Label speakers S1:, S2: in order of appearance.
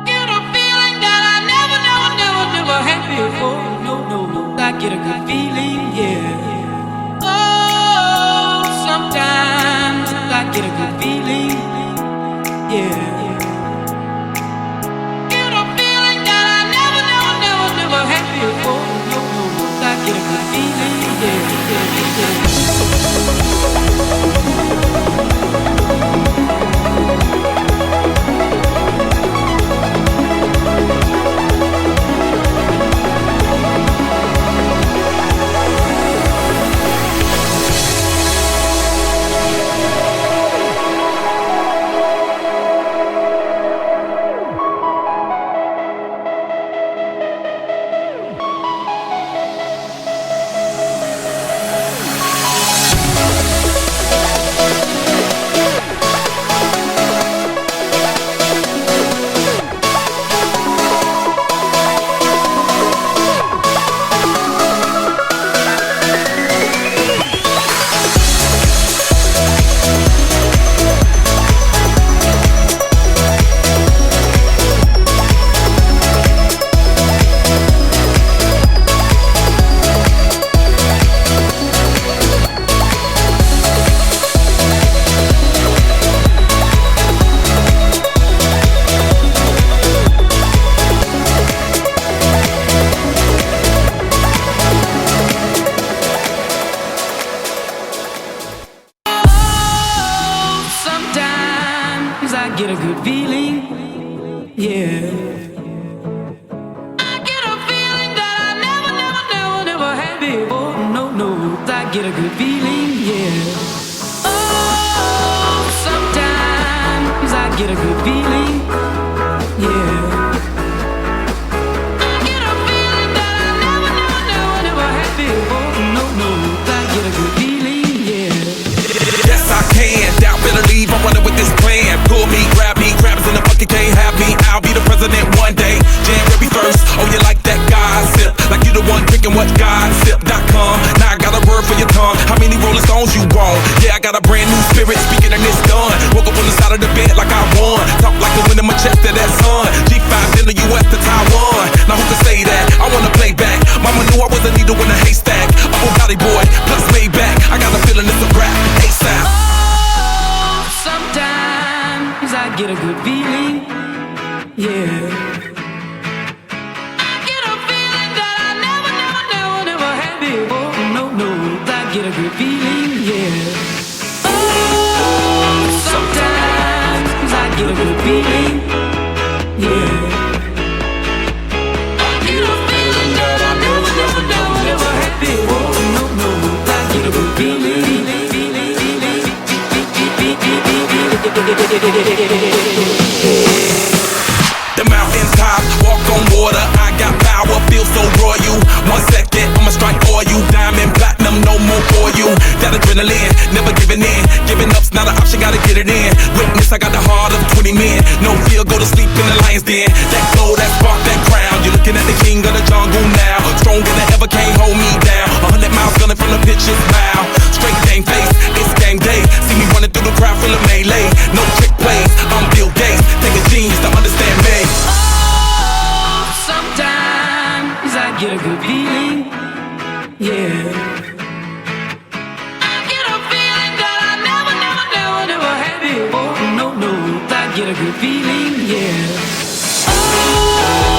S1: Get a feeling that I never had before. No, I get a good feeling, yeah. Oh, sometimes I get a good feeling, yeah. Get a feeling that I never had before. No, I get a good feeling, yeah. I get a good feeling, yeah. I get a feeling that I never had before. No, I get a good feeling, yeah. Oh, sometimes I get a good feeling, yeah. I get a feeling that I never had before. No, I get a good feeling, yeah.
S2: Yes, I can. Doubt, better leave. I'm running with this plan. Pull me, grab us in the bucket, can't have me. I'll be the president one day. January 1st. Oh, you like that gossip? Like you the one drinking what gossip.com. Now I got a word for your tongue. How many Rolling Stones you want? Yeah, I got a brand new spirit speaking and it's done. Woke up on the side of the bed like I won. Talk like the wind in my chest to that sun. G5 in the US to Taiwan. Now who can say that? I wanna play back. Mama knew I was a needle in a haystack. A Bugatti boy, plus Maybach. I got a feeling it's a rap. ASAP.
S1: Sometimes I get a good feeling, yeah. I get a feeling that I never had before. No, I get a good feeling, yeah. Oh, sometimes I get a good feeling, yeah. I get a feeling that I never had before. No, I get a good feeling.
S2: The mountain top, walk on water. I got power, feel so royal. 1 second, I'ma strike oil. Diamond, platinum, no more for you. That adrenaline, never giving in. Giving up's not an option, gotta get it in. Witness, I got the heart of 20 men. No fear, go to sleep in the lion's den. That glow, that spark, that crown. You're looking at the king of the jungle now. Stronger than ever, can't hold me down. 100 miles gunning from the pitcher's mouth. Straight game face, it's game day. See me running through the crowd full of melee. No trick plays, I'm Bill Gates. Take a genius to understand me.
S1: Oh, sometimes I get a good feeling, yeah. I get a feeling that I never had before. No, I get a good feeling, yeah. Oh,